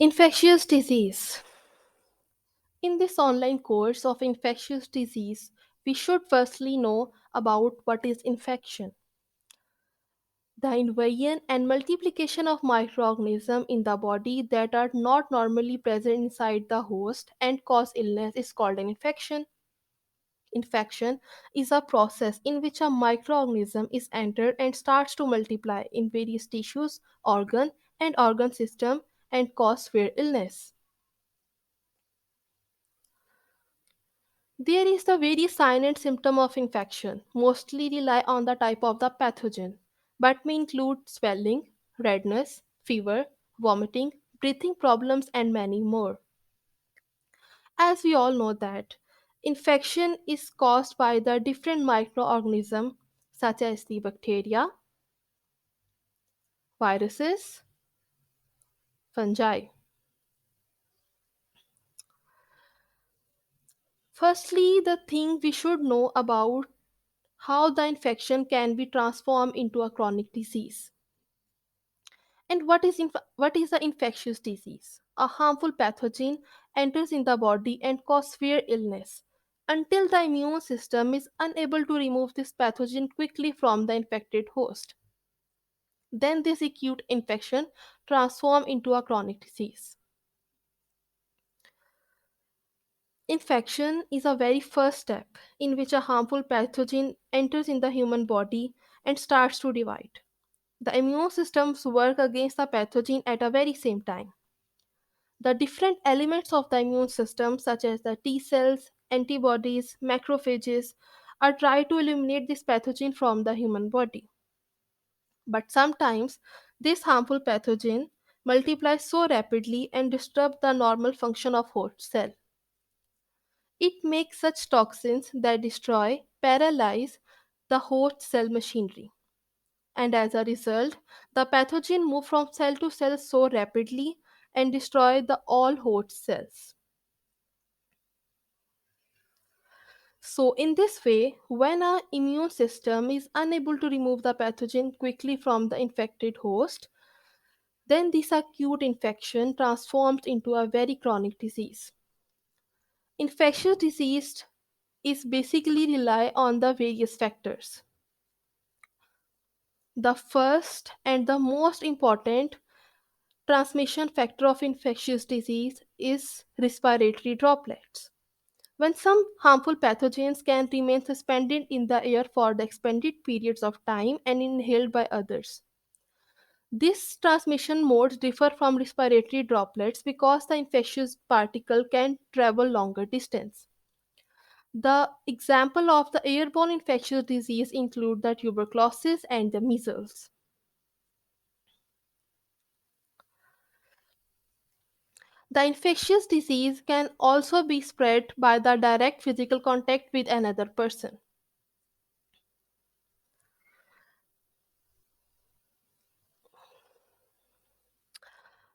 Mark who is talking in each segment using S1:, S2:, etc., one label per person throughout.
S1: Infectious disease. In this online course of infectious disease, we should firstly know about what is infection. The invasion and multiplication of microorganisms in the body that are not normally present inside the host and cause illness is called an infection. Infection is a process in which a microorganism is entered and starts to multiply in various tissues, and organ system and cause severe illness. There is the various sign and symptom of infection, mostly rely on the type of the pathogen, but may include swelling, redness, fever, vomiting, breathing problems, and many more. As we all know that infection is caused by the different microorganisms such as the bacteria, viruses, fungi. Firstly, the thing we should know about how the infection can be transformed into a chronic disease. And what is an infectious disease? A harmful pathogen enters in the body and causes severe illness until the immune system is unable to remove this pathogen quickly from the infected host. Then this acute infection transforms into a chronic disease. Infection is a very first step in which a harmful pathogen enters in the human body and starts to divide. The immune systems work against the pathogen at a very same time. The different elements of the immune system, such as the T cells, antibodies, macrophages, are trying to eliminate this pathogen from the human body. But sometimes this harmful pathogen multiplies so rapidly and disrupts the normal function of host cell. It makes such toxins that destroy, paralyze the host cell machinery. And as a result, the pathogen move from cell to cell so rapidly and destroy the all host cells. So, in this way, when our immune system is unable to remove the pathogen quickly from the infected host, then this acute infection transforms into a very chronic disease. Infectious disease is basically rely on the various factors. The first and the most important transmission factor of infectious disease is respiratory droplets. When some harmful pathogens can remain suspended in the air for the extended periods of time and inhaled by others. These transmission modes differ from respiratory droplets because the infectious particle can travel longer distance. The example of the airborne infectious disease include the tuberculosis and the measles. The infectious disease can also be spread by the direct physical contact with another person.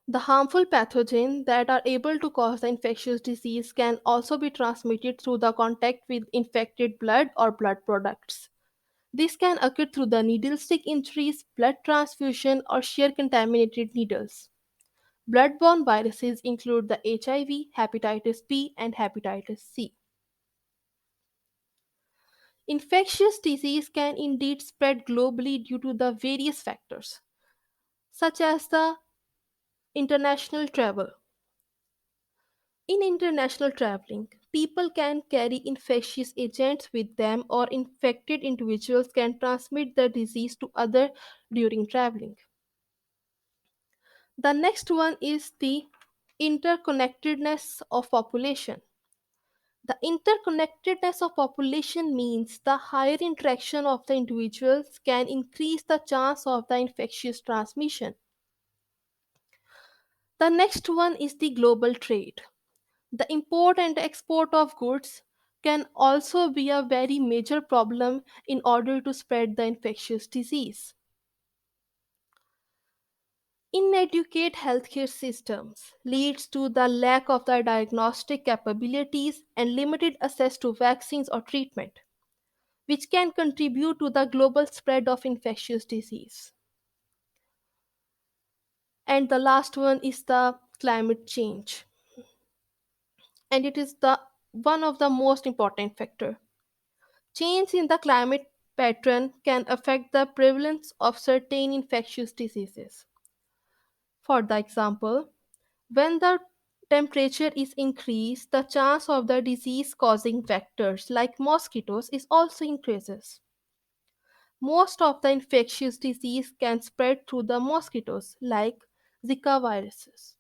S1: The harmful pathogens that are able to cause the infectious disease can also be transmitted through the contact with infected blood or blood products. This can occur through the needle stick injuries, blood transfusion, or sheer contaminated needles. Blood-borne viruses include the HIV, hepatitis B, and hepatitis C. Infectious disease can indeed spread globally due to the various factors, such as the international travel. In international traveling, people can carry infectious agents with them or infected individuals can transmit the disease to others during traveling. The next one is the interconnectedness of population. The interconnectedness of population means the higher interaction of the individuals can increase the chance of the infectious transmission. The next one is the global trade. The import and export of goods can also be a very major problem in order to spread the infectious disease. Inadequate healthcare systems leads to the lack of the diagnostic capabilities and limited access to vaccines or treatment, which can contribute to the global spread of infectious disease. And the last one is the climate change, and it is the one of the most important factor. Change in the climate pattern can affect the prevalence of certain infectious diseases. For the example, when the temperature is increased, the chance of the disease causing vectors like mosquitoes is also increases. Most of the infectious disease can spread through the mosquitoes like Zika viruses.